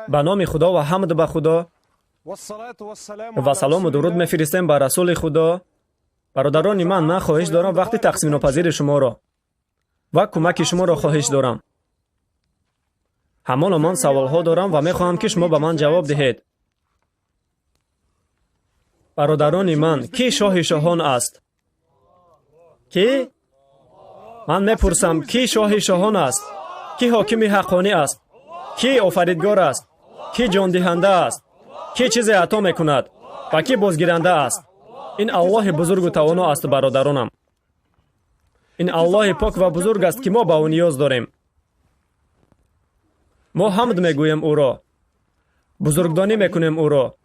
به نام خدا و حمد به خدا و سلام و درود می‌فرستیم بر رسول خدا. برادران من خواهش دارم وقتی تقسیم ناپذیر شما را و کمک شما را خواهش دارم. همان من سوال ها دارم و می‌خواهم که شما به من جواب دهید. برادران من، کی شاه شاهان است؟ کی؟ من میپرسم کی شاه شاهان است؟ کی حاکم حقانی است؟ کی آفریدگار است؟ کی جان دهنده است؟ کی چیز عطا میکند و کی بازگیرنده است؟ این الله بزرگ و توانا است برادرانم. این الله پاک و بزرگ است که ما به او نیاز داریم. ما حمد میگویم او را، بزرگدانی میکنیم او را،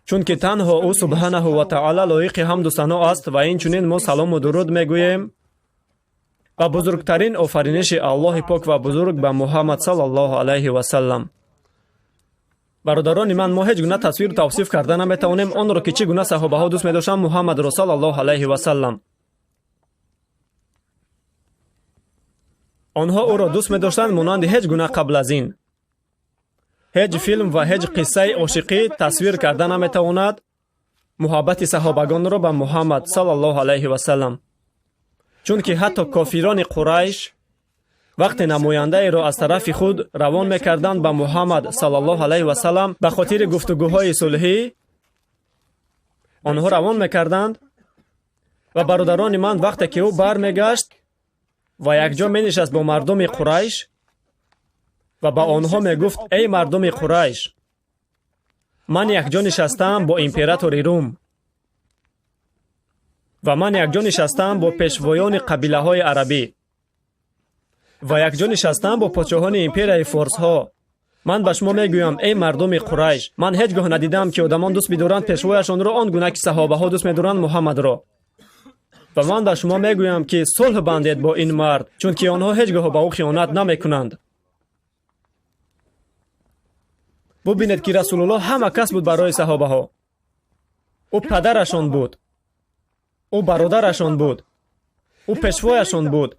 چون که تنها او سبحانه و تعالی لایق حمد و ثنا است و اینچنین ما سلام و درود میگوییم و بزرگترین آفرینش الله پاک و بزرگ به محمد صلی الله علیه و سلم. برادران من، ما هیچ گونه تصویر توصیف کرده نمیتوانیم آن را که چگونه صحابه ها دوست می‌داشتند محمد رسول الله علیه و سلم. آنها او را دوست می‌داشتند مانند هیچ گونه قبل از این. هیچ فیلم و هیچ قصه عاشقی تصویر کرده نمیتواند محبت صحابگان را به محمد صلی الله علیه و سلم. چون که حتی کافران قریش وقتی نماینده ای را از طرف خود روان میکردند به محمد صلی الله علیه و سلم به خاطر گفتگوهای صلحی آنها روان میکردند و برادران من وقتی که او برمیگشت و یک جا مینشست با مردم قریش و با آنها میگفت ای مردم قریش، من یک جا نشستم با امپراتور روم و من یک جا نشستم با پیشوایان قبیله های عربی و یک جا نشستم با پادشاهان امپرای فارس ها. من به شما میگویم ای مردم قریش، من هیچگاه ندیدم که آدمان دوست بدارند پیشوایشان را آن گونه که صحابه ها دوست می‌دارند محمد را. و من به شما میگویم که صلح بندید با این مرد، چون که آنها هیچگاه به او خیانت نمیکنند. ببینید که رسول الله همه کس بود برای صحابه ها. او پدرشان بود، او برادرشان بود، او پیشوایشان بود،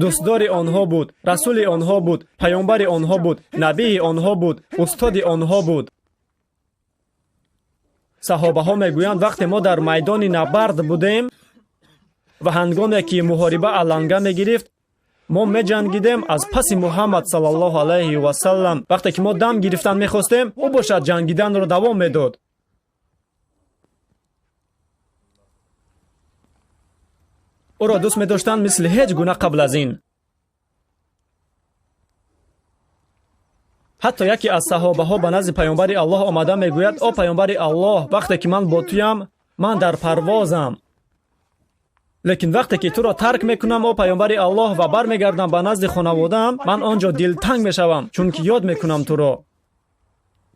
دوستدار آنها بود، رسول آنها بود، پیامبر آنها بود، نبی آنها بود، استاد آنها بود. صحابه ها میگویند وقتی ما در میدان نبرد بودیم و هنگامی که محاربه علنگه میگرفت ما میجنگیدیم از پس محمد صلی الله علیه و سلم. وقتی که ما دم گرفتن میخواستیم او باشد جنگیدن را دوام میداد. او را دوست می‌داشتند مثل هیچ گونه قبل از این. حتی یکی از صحابه ها به نزد پیامبر الله آمده میگوید او پیامبر الله، وقتی که من با تویم من در پروازم، لیکن وقتی که تو را ترک میکنم او پیامبر الله و برمیگردم به نزد خانواده‌ام من آنجا دلتنگ میشوم، چون که یاد میکنم تو را.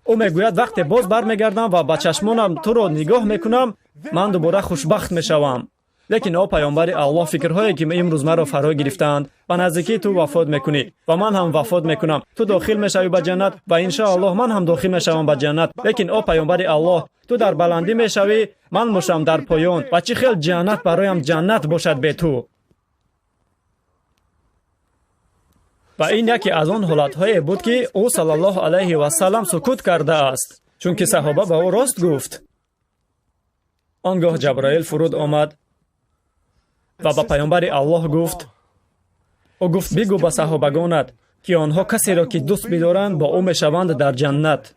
او میگوید وقتی باز برمیگردم و با چشمانم تو را نگاه میکنم من دوباره خوشبخت میشوم. لیکن او پیامبر الله، فکرهایی که امروز مرا فرا گرفتند، به نزدیکی تو وفات میکنی و من هم وفات میکنم، تو داخل میشوی به جنت و ان شاء الله من هم داخل میشوم به جنت. لیکن او پیامبر الله، تو در بلندی میشوی من مشم در پایان و چه خیلی جنت برایم جنت باشد به تو. و این یکی از آن حالت‌های بود که او صلی الله علیه و سلم سکوت کرده است، چون که صحابه به او راست گفت. آنگاه جبرائیل فرود آمد و به پیامبر الله گفت، او گفت بگو به صحابگانت که آنها کسی را که دوست بدارند با او میشوند در جنت.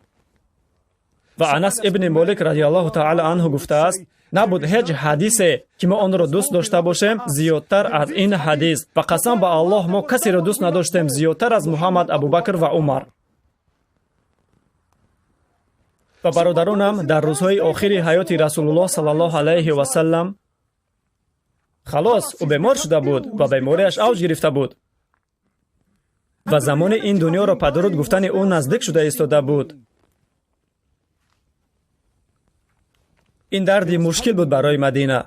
و انس ابن مالک رضی الله تعالی عنه گفته است نبود هیچ حدیثی که ما آن را دوست داشته باشیم زیادتر از این حدیث و قسم به الله ما کسی را دوست نداشتیم زیادتر از محمد، ابوبکر و عمر. و برادرانم، در روزهای آخر حیات رسول الله صلی الله علیه و سلم خلاص او بیمار شده بود و بیماریش اوج گرفته بود و زمان این دنیا را پدرود گفتن او نزدیک شده ایستاده بود. این دردی مشکل بود برای مدینه.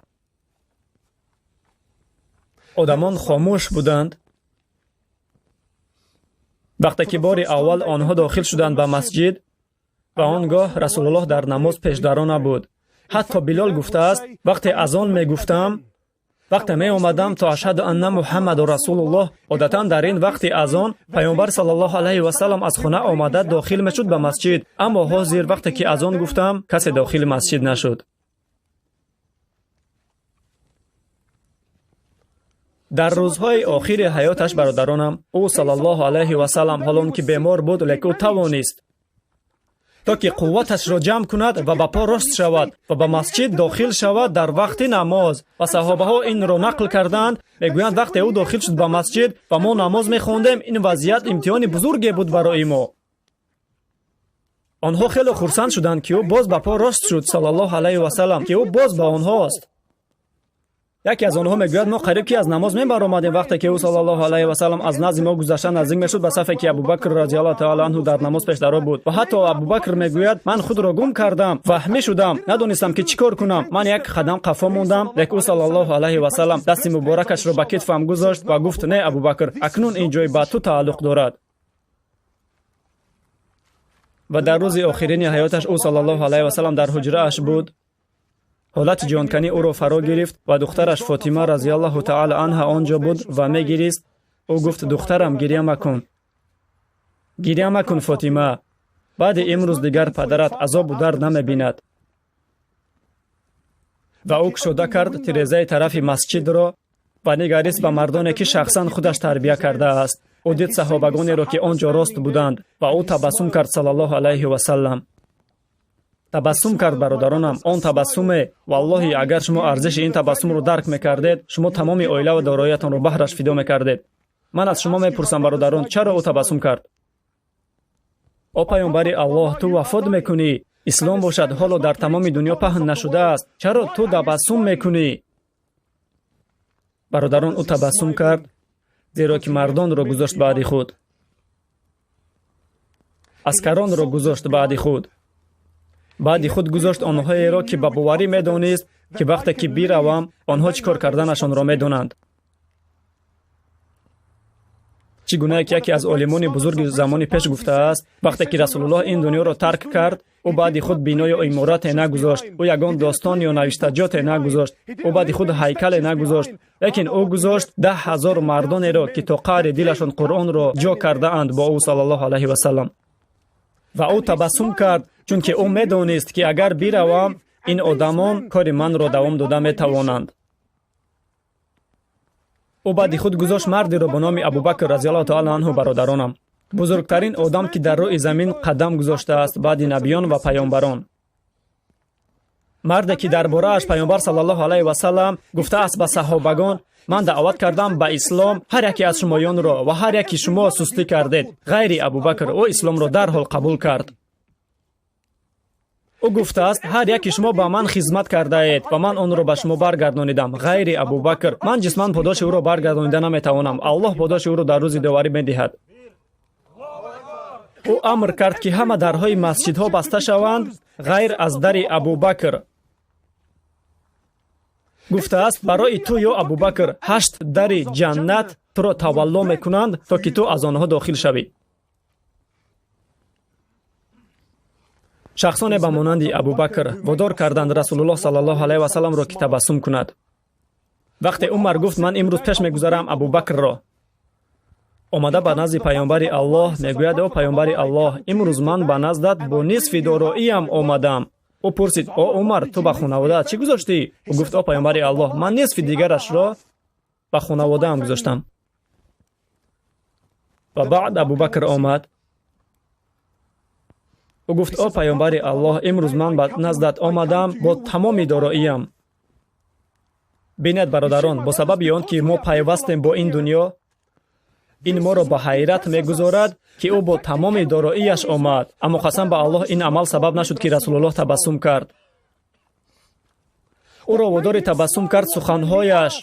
آدمان خاموش بودند. وقتی که بار اول آنها داخل شدند به مسجد و آنگاه رسول الله در نماز پیشدرانه بود. حتی بلال گفته است وقتی اذان می گفتم вақте меомадам то ашҳаду анна муҳаммаду расулуллоҳ, одатан дар ин вақти азон пайғамбар саллаллоҳу алайҳи васалам аз хона омада дохил мешуд ба масҷид. Аммо ҳозир вақте ки азон гуфтам, касе дохили масҷид нашуд. дар рӯзҳои охири ҳаёташ, бародаронам, ӯ саллаллоҳу алайҳи васалам ҳолон ки бемор буд, лекин ӯ тавонист то ки қувваташро ҷамъ кунад ва ба по рост шавад ва ба масҷид дохил шавад дар вақти намоз. Ва саҳобаҳо инро нақл карданд, мегӯянд вақте ӯ дохил шуд ба масҷид ва мо намоз мехондем, ин вазъият имтиҳони бузурге буд барои мо. онҳо хеле хурсанд шуданд ки ӯ боз ба по рост шуд, саллаллоҳу алайҳи васалам, ки ӯ боз ба онҳост. яке аз онҳо мегӯяд, мо қариб ки аз намоз мебаромадем, вақте ки ӯ саллаллоҳу алайҳи васалам аз назди мо гузашта наздик мешуд ба сафе ки абубакр разияллоҳу таъала анҳу дар намоз пешдаро буд. ва ҳатто абубакр мегӯяд, ман худро гум кардам, ваҳмӣ шудам, надонистам ки чӣ кор кунам. ман як қадам қафо мондам, лекин ӯ саллаллоҳу алайҳи васалам дасти муборакашро ба китфам гузошт ва гуфт, не абубакр, акнун ин ҷой ба ту тааллуқ дорад. ва дар рӯзи охирини ҳаёташ ӯ саллаллоҳу алайҳи васалам дар ҳуҷрааш буд. ҳолати ҷонканӣ ӯро фаро гирифт ва духтараш Фотима разияллоҳу таъала анҳа он ҷо буд ва мегирист. ӯ гуфт, духтарам, гирья макун. гирья макун, Фотима. баъди имрӯз дигар падарат азобу дард намебинад. ва ӯ кушода кард тирезаи тарафи масҷидро ва нигарист ба мардоне ки шахсан худаш тарбия кардааст. ӯ дид саҳобагонеро ки он ҷо рост буданд ва ӯ табассум кард саллаллоҳу алайҳи васалам. табассум кард, бародаронам. Он табассуме, валлоҳи, агар шумо арзиши ин табассумро дарк мекардед, шумо тамоми оила ва дороиятонро баҳраш фидо мекардед. ман аз шумо мепурсам, бародарон, чаро ӯ табассум кард? о паёмбари Аллоҳ, ту вафот мекунӣ. ислом бошад ҳоло дар тамоми дунё паҳн нашудааст. чаро ту табассум мекунӣ? бародарон, ӯ табассум кард, зеро ки мардонро гузошт баъди худ. аскаронро гузошт баъди худ. баъди худ гузошт онҳоеро ки ба боварӣ медонист ки вақте ки биравам, онҳо чӣ кор карданашонро медонанд. чӣ гуна ки яке аз олимони бузурги замони пеш гуфтааст, вақте ки расулуллоҳ ин дунёро тарк кард, ӯ баъди худ бино ё иморате нагузошт, ӯ ягон достон ё навиштаҷоте нагузошт, ӯ баъди худ ҳайкале нагузошт, лекин ӯ гузошт 10,000 мардонеро ки то қаъри дилашон қуръонро ҷо кардаанд бо ӯ саллаллоҳу алайҳи васалам. ва ӯ табассум кард, чунки ӯ медонист ки агар биравам, ин одамон кори манро давом дода метавонанд. ӯ баъди худ гузошт мардеро бо номи Абубакр разияллоҳу таъала анҳу, бародаронам, бузургтарин одам ки дар рӯи замин қадам гузоштааст баъди набиён ва паёмбарон. марде ки дар борааш паёмбар саллаллоҳу алайҳи васалам гуфтааст ба саҳобагон, ман даъват кардам ба ислом ҳар яке аз шумоёнро ва ҳар яки шумо сустӣ кардед, ғайри Абубакр, ӯ исломро дарҳол қабул кард. ӯ гуфтааст, ҳар яки шумо ба ман хизмат кардаед ва ман онро ба шумо баргардонидам, ғайри Абубакр. ман ҷисман подоши ӯро баргардонида наметавонам, Аллоҳ подоши ӯро дар рӯзи доварӣ медиҳад. ӯ амр кард ки ҳама дарҳои масҷидҳо баста шаванд, ғайр аз дари Абубакр. гуфтааст, барои ту ё Абубакр 8 дари ҷаннат туро тавалло мекунанд, то ки ту аз онҳо дохил шавӣ. шахсоне ба монанди Абубакр водор карданд Расулуллоҳ саллаллоҳу алайҳи васаламро ки табассум кунад. вақте Умар гуфт, ман имрӯз пеш мегузарам Абубакрро, омада ба назди паёмбари Аллоҳ, мегӯяд, о паёмбари Аллоҳ, имрӯз ман ба наздат бо нисфи дороиам омадам. ӯ пурсид, о Умар, ту ба хонаводаат чӣ гузоштӣ? ӯ гуфт, о паёмбари Аллоҳ, ман нисфи дигарашро ба хонаводаам гузоштам. ва баъд Абубакр омад. ӯ гуфт, о паёмбари Аллоҳ, имрӯз ман ба наздат омадам бо тамоми дороиям. бинед, бародарон, бо сабаби он ки мо пайвастем бо ин дунё, ин моро ба ҳайрат мегузорад ки ӯ бо тамоми дороияш омад. аммо қасам ба Аллоҳ, ин амал сабаб нашуд ки Расулуллоҳ табассум кард. ӯро водори табассум кард суханҳояш.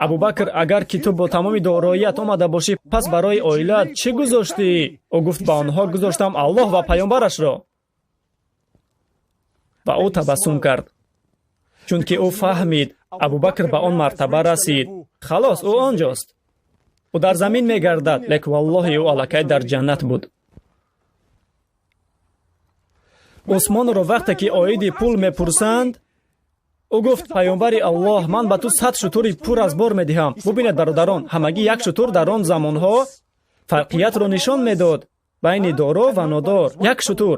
Абубакр, агар ки ту бо тамоми дороият омада бошӣ, пас барои оилаат чӣ гузоштӣ? ӯ гуфт, ба онҳо гузоштам Аллоҳ ва паёмбарашро. ва ӯ табассум кард, чунки ӯ фаҳмид Абубакр ба он мартаба расид. халос, ӯ онҷост. ӯ дар замин мегардад, лекин валлоҳи ӯ аллакай дар ҷаннат буд. осмонро вақте ки оиди пул мепурсанд, ӯ гуфт: паёмбари Аллоҳ, ман ба ту 100 шутури пур аз бор медиҳам. Бубинед бародарон, ҳамагӣ як шутур дар он замонҳо фарқиятро нишон медод байни доро ва нодор. Як шутур.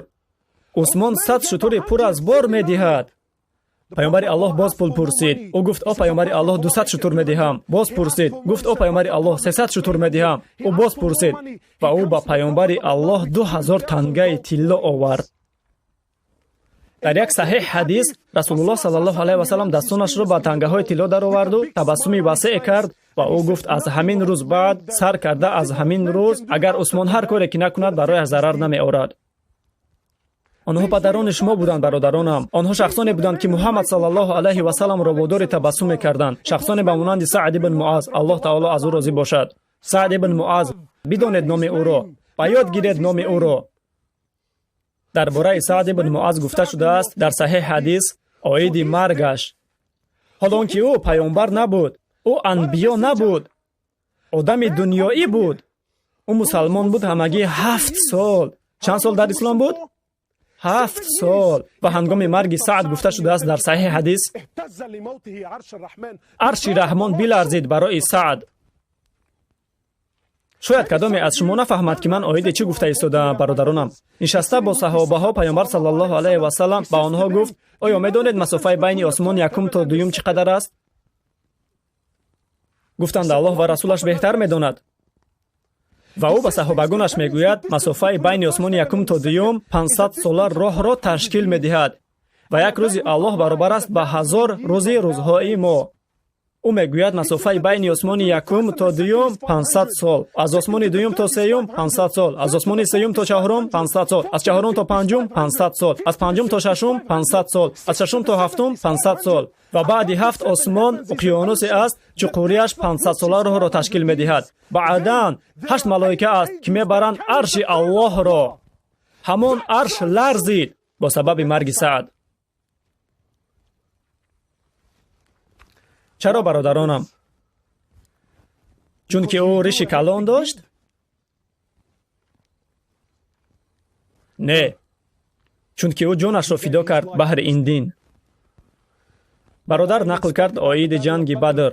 Усмон 100 шутури пур аз бор медиҳад. паёмбари Аллоҳ боз пул пурсид. ӯ гуфт: о паёмбари Аллоҳ, 200 шутур медиҳам. Боз пурсид. гуфт: о паёмбари Аллоҳ, 300 шутур медиҳам. ӯ боз пурсид ва ӯ ба паёмбари Аллоҳ 2000 тангаи тилло овард. дар як саҳеҳ ҳадис Расулуллоҳ саллаллоҳу алайҳи ва саллам дастонашро ба тангаҳои тилло дароварду табассуми васеъ кард ва ӯ гуфт: аз ҳамин рӯз баъд сар карда аз ҳамин рӯз агар Усмон ҳар коре ки накунад барояш зарар намеорад. онҳо падарони шумо буданд, бародаронам. онҳо шахсоне буданд ки Муҳаммад саллаллоҳу алайҳи ва салламро водори табассум мекарданд. шахсоне ба монанди Саъд ибн Муаз, Аллоҳ таоло аз ӯ розӣ бошад. Саъд ибн Муаз, бидонед номи ӯро, ба ёд гиред номи ӯро. дар бораи Саъд ибн Муаз гуфта шудааст дар саҳеҳ ҳадис оиди маргаш. ҳолонки ӯ паёмбар набуд, ӯ анбиё набуд, одами дунёӣ буд. ӯ мусалмон буд ҳамагӣ 7 сол. чанд сол дар ислом буд? 7 сол. ва ҳангоми марги Саъд гуфта шудааст дар саҳеҳ ҳадис арши раҳмон биларзид барои Саъд. шояд кадоме аз шумо нафаҳмад ки ман оиде чӣ гуфта истодаам, бародаронам. нишаста бо саҳобаҳо паёмбар саллаллоҳу алайҳи ва саллам ба онҳо гуфт: оё медонед масофаи байни осмон якум то дуюм чӣ қадар аст? гуфтанд: Аллоҳ ва расулаш беҳтар медонад. ва ӯ ба саҳобагонаш мегӯяд масофаи байни осмони якум то дуюм 500 сола роҳро ташкил медиҳад ва як рӯзи Аллоҳ баробар аст ба 1000 рӯзи рӯзҳои мо. ӯ мегӯяд масофаи байни осмони якум то дуюм 500 сол, аз осмони дуюм то сеюм 500 сол, аз осмони сеюм то чаҳорум 500 сол, аз чаҳорум то панҷум 500 сол, аз панҷум то шашум 500 сол, аз шашум то ҳафтум 500 сол. ва баъди 7 осмон уқёнусе аст, чуқурияш 500 сола роҳро ташкил медиҳад. баъдан 8 малоика аст ки мебаранд арши Аллоҳро. ҳамон арш ларзид бо сабаби марги Саъд. чаро, бародаронам? чунки ӯ риши калон дошт? не, чунки ӯ ҷонашро фидо кард баҳри ин дин. бародар нақл кард оиди ҷанги Бадр.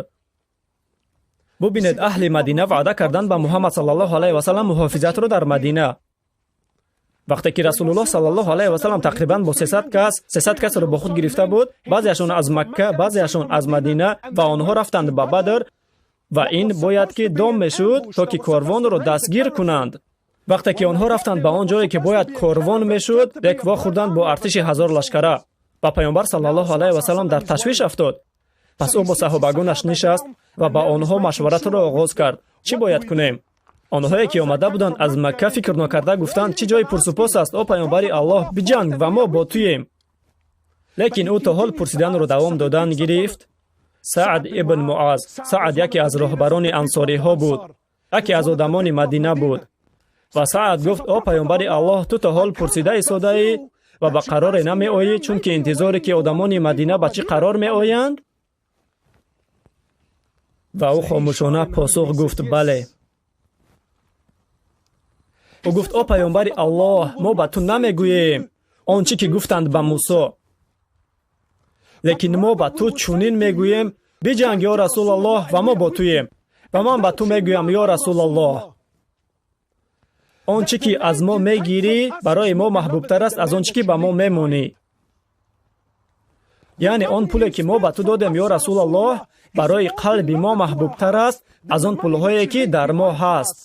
бубинед, аҳли Мадина ваъда карданд ба Муҳаммад саллаллоҳу алайҳи ва саллам муҳофизатро дар Мадина. вақте ки Расулуллоҳ саллаллоҳу алайҳи ва саллам тақрибан бо 300 касро бо худ гирифта буд, баъзеашон аз Макка, баъзеашон аз Мадина, ва онҳо рафтанд ба Бадр ва ин бояд ки дом мешуд то ки корвонро дастгир кунанд. вақте ки онҳо рафтанд ба он ҷое ки бояд корвон мешуд, дек ва хӯрданд бо артиши 1000 лашкара. ва паёмбар саллаллоҳу алайҳи ва саллам дар ташвиш афтод. пас ӯ бо саҳобагонаш нишаст ва ба онҳо машваратро оғоз кард. чӣ бояд кунем? онҳое ки омада буданд аз Макка фикр нокарда гуфтанд: чӣ ҷои пурсупос аст, о паёмбари Аллоҳ, биҷанг ва мо бо туем. лекин ӯ то ҳол пурсиданро давом додан гирифт. Саъд ибн Муаз, Саъд яке аз роҳбарони ансориҳо буд, яке аз одамони Мадина буд. ва Саъд гуфт: о паёмбари Аллоҳ, ту то ҳол пурсида истодаӣ ва ба қароре намеоӣ, чунки интизоре ки одамони Мадина ба чӣ қарор меоянд? ва ӯ хомӯшона посух гуфт: бале. ӯ гуфт: о паёмбари Аллоҳ, мо ба ту намегӯем он чӣ ки гуфтанд ба Мусо. лекин мо ба ту чунин мегӯем: биҷанг ё Расулаллоҳ ва мо бо туем. ва ман ба ту мегӯям: ё Расулаллоҳ, он чӣ ки аз мо мегирӣ барои мо маҳбубтар аст аз он чӣ ки ба мо мемонӣ. яъне он пуле ки мо ба ту додем, ё Расулаллоҳ, барои қалби мо маҳбубтар аст аз он пулҳое ки дар мо ҳаст.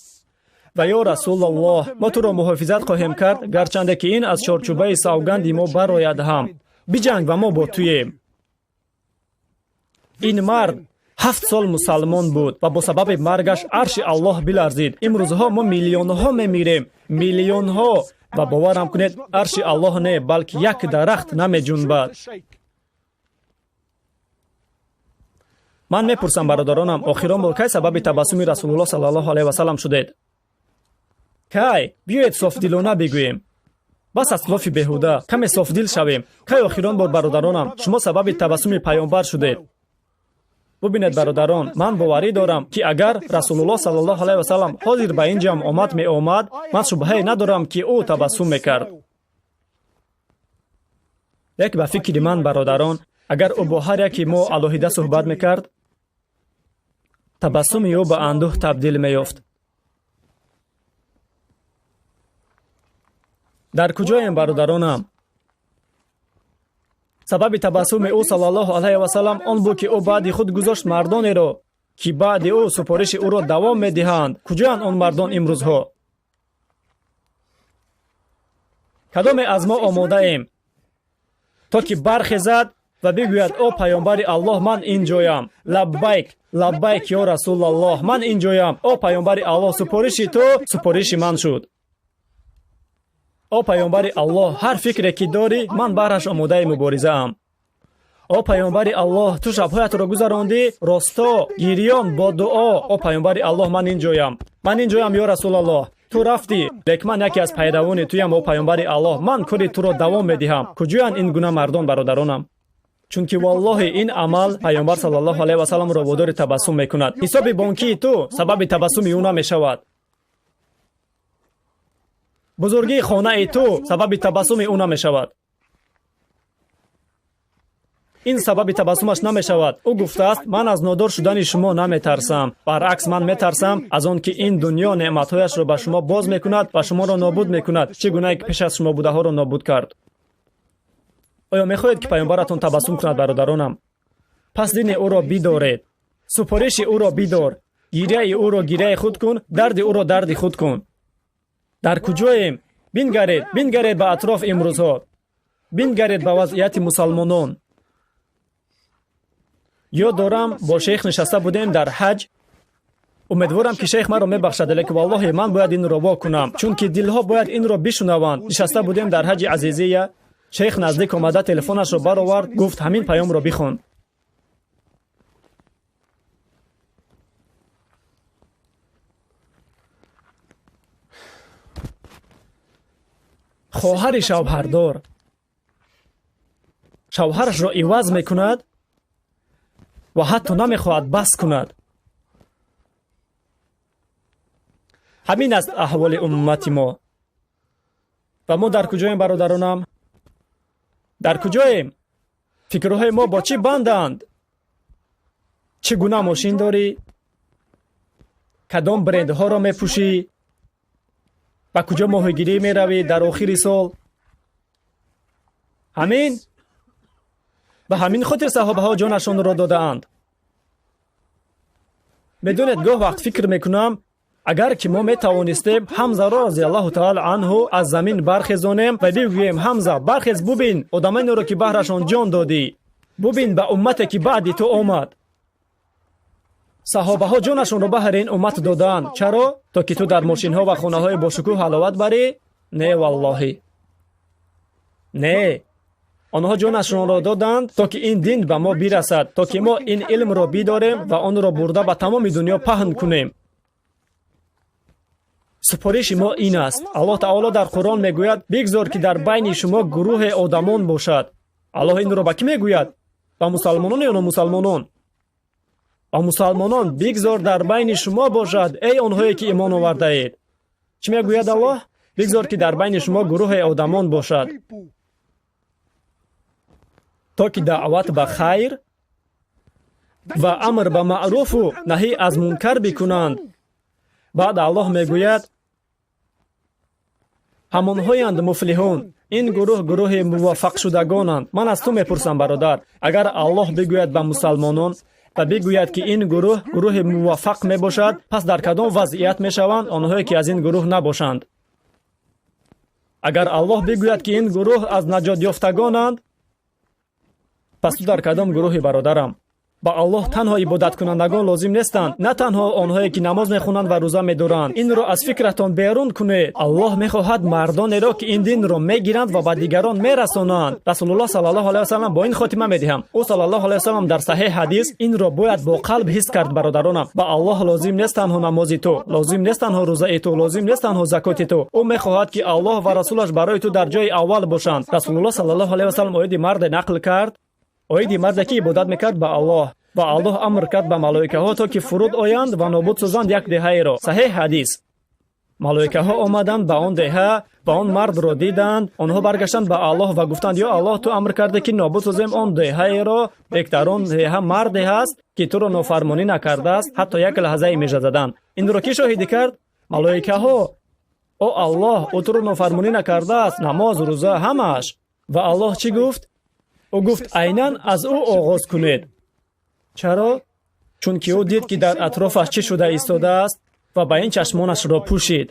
ва ё Расулаллоҳ, мо туро муҳофизат хоҳем кард, гарчанде ки ин аз чорчӯбаи савганди мо барояд ҳам. биҷанг ва мо бо туем. ин мард 7 сол мусалмон буд ва бо сабаби маргаш арши Аллоҳ биларзид. имрӯзҳо мо миллионҳо мемирем, миллионҳо, ва боварам кунед, арши Аллоҳ не, балки як дарахт намеҷунбад. ман мепурсам, бародаронам, охирон бо кай сабаби табассуми Расулуллоҳ саллаллоҳу алайҳи ва саллам шудед? кай? биёед софдилона бигӯем. бас аз лофи беҳуда каме софдил шавем. кай охирон бор, бародаронам, шумо сабаби табассуми паёмбар шудед? бубинед, бародарон, ман боварӣ дорам ки агар Расулуллоҳ саллаллоҳу алайҳи ва саллам ҳозир ба ин ҷамъ омад меомад, ман шубҳае надорам ки ӯ табассум мекард. як ба фикри ман, бародарон, агар ӯ бо ҳар яке мо алоҳида суҳбат мекард, табассуми ӯ ба андӯҳ табдил меёфт. дар куҷоем, бародаронам? сабаби табассуми ӯ саллаллоҳу алайҳи васалам он буд, ки ӯ баъди худ гузошт мардонеро, ки баъди ӯ супориши ӯро давом медиҳанд. куҷоянд он мардон имрӯзҳо? кадоме аз мо омодаем то ки бархезад ва бигӯяд: о паёмбари Аллоҳ, ман ин ҷоям. Лаббайк, лаббайк ё Расулаллоҳ, ман ин ҷоям. О паёмбари Аллоҳ, супориши ту супориши ман шуд. о паёмбари Аллоҳ, ҳар фикре ки дорӣ, ман баҳраш омодаи муборизаам. о паёмбари Аллоҳ, ту шабҳоятро гузарондӣ росто, гирён, бо дуо. о паёмбари Аллоҳ, ман ин ҷоям. ман ин ҷоям ё Расулаллоҳ. ту рафтӣ, лек ман яке аз пайравони туям. о паёмбари Аллоҳ, ман кори туро давом медиҳам. куҷоянд ин гуна мардон, бародаронам? чунки валлоҳи ин амал паёмбар саллаллоҳу алайҳи васалламро водори табассум мекунад. ҳисоби бонкии ту сабаби табассуми ӯ намешавад. бузургии хонаи ту сабаби табассуми ӯ намешавад. ин сабаби табассумаш намешавад. ӯ гуфтааст: ман аз нодор шудани шумо наметарсам. баръакс, ман метарсам аз он ки ин дунё неъматҳояшро ба шумо боз мекунад ва шуморо нобуд мекунад, чӣ гунае ки пеш аз шумо будаҳоро нобуд кард. оё мехоҳед ки паёмбаратон табассум кунад, бародаронам? пас дини ӯро бидоред, супориши ӯро бидор, гиряи ӯро гиряи худ кун, дарди ӯро дарди худ кун. дар куҷоем? Бингаред, бингаред ба атроф имрӯзҳо. Бингаред ба вазъияти мусалмонон. ёд дорам бо шейх нишаста будем дар ҳаҷ. умедворам ки шейх маро мебахшад, лекин валлоҳи ман бояд инро во кунам, чунки дилҳо бояд инро бишунаванд. нишаста будем дар ҳаҷи азизия. шейх наздик омада телефонашро баровард, гуфт: ҳамин паёмро бихон. хоҳари шавҳардор шавҳарашро иваз мекунад ва ҳатто намехоҳад бас кунад. ҳамин аст аҳволи уммати мо. ва мо дар куҷоем, бародаронам? дар куҷоем? фикрҳои мо бо чӣ банданд? чӣ гуна мошин дорӣ? кадом брендҳоро мепӯшӣ? ба куҷо моҳигирӣ меравӣ дар охири сол? ҳамин? ба ҳамин хотир саҳобаҳо ҷонашонро додаанд. медонед, гоҳ вақт фикр мекунам, агар ки мо метавонистем ҳамзаро разиаллоҳу таъала анҳу аз замин бархезонем ва бигӯем: ҳамза, бархез, бубин одамайнеро ки баҳрашон ҷон додӣ, бубин ба уммате ки баъди ту омад. саҳобаҳо ҷонашонро баҳри ин уммат додаанд. чаро? то ки ту дар мошинҳо ва хонаҳои бошукӯҳ ҳаловат барӣ? Не, валлоҳи не. онҳо ҷонашонро доданд то ки ин дин ба мо бирасад, то ки мо ин илмро бидорем ва онро бурда ба тамоми дунё паҳн кунем. супориши мо ин аст. аллоҳ таоло дар қуръон мегӯяд: бигзор ки дар байни шумо гурӯҳи одамон бошад. аллоҳ инро ба кӣ мегӯяд? ба мусалмонон ё номусалмонон? ба мусалмонон. бигзор дар байни шумо бошад, эй онҳое ки имон овардаед. чӣ мегӯяд аллоҳ? бигзор ки дар байни шумо гурӯҳи одамон бошад, то ки даъват ба хайр ва амр ба маъруфу наҳӣ аз мункар бикунанд. баъд аллоҳ мегӯяд: ҳамонҳоянд муфлиҳун. ин гурӯҳ гурӯҳи муваффақшудагонанд. ман аз ту мепурсам, бародар, агар аллоҳ бигӯяд ба мусалмонон ва бигӯяд ки ин гурӯҳ гурӯҳи муваффақ мебошад, пас дар кадом вазъият мешаванд онҳое ки аз ин гурӯҳ набошанд? агар аллоҳ бигӯяд ки ин гурӯҳ аз наҷотёфтагонанд, пас ту дар кадом гурӯҳи, бародарам? ба аллоҳ танҳо ибодаткунандагон лозим нестанд, на танҳо онҳое ки намоз мехонанд ва рӯза медоранд. инро аз фикратон берун кунед. аллоҳ мехоҳад мардонеро ки ин динро мегиранд ва ба дигарон мерасонанд. расулуллоҳ саллаллоҳу алайҳи васаллам бо ин хотима медиҳам. ӯ саллаллоҳу алайҳи васаллам дар саҳеҳ ҳадис инро бояд бо қалб ҳис кард, бародаронам. ба аллоҳ лозим нест танҳо намози ту, лозим нест танҳо рӯзаи ту, лозим нест танҳо закоти ту. ӯ мехоҳад ки аллоҳ ва расулаш барои ту дар ҷойи аввал бошанд. расулуллоҳ саллаллоҳу алайҳи васаллам оиди марде нақл кард, оиди марде ки ибодат мекард ба аллоҳ. ва аллоҳ амр кард ба малоикаҳо то ки фуруд оянд ва нобуд созанд як деҳаеро. саҳеҳ ҳадис. малоикаҳо омаданд ба он деҳа, ба он мардро диданд. Онҳо баргаштанд ба Аллоҳ ва гуфтанд: ё Аллоҳ, ту амр карда ки нобуд созем он деҳаеро, бек дар он деҳа марде ҳаст ки туро нофармонӣ накардааст, ҳатто як лаҳзаи межа задан. Инро кӣ шоҳидӣ кард? Малоикаҳо. о Аллоҳ, ӯ туро нофармонӣ накардааст, намоз, рӯза, ҳамааш. ва Аллоҳ чӣ гуфт? ӯ гуфт: айнан аз ӯ оғоз кунед. чаро? чунки ӯ дид ки дар атрофаш чӣ шуда истодааст ва ба ин чашмонашро пӯшид.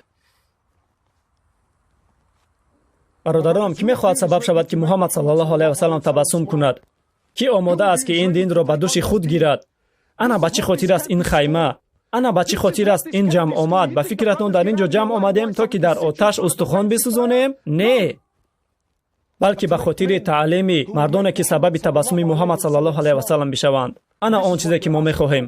бародаронам, кӣ мехоҳад сабаб шавад ки Муҳаммад саллаллоҳу алайҳи васаллам табассум кунад? Кӣ омода аст ки ин динро ба дӯши худ гирад? ана ба чӣ хотир аст ин хайма? ана ба чӣ хотир аст ин ҷамъ омад? Ба фикратон дар ин ҷо ҷамъ омадем то ки дар оташ устухон бисӯзонем? Не, балки ба хотири таълими мардоне ки сабаби табассуми Муҳаммад саллаллоҳу алайҳи васаллам бишаванд. ана он чизе ки мо мехоҳем.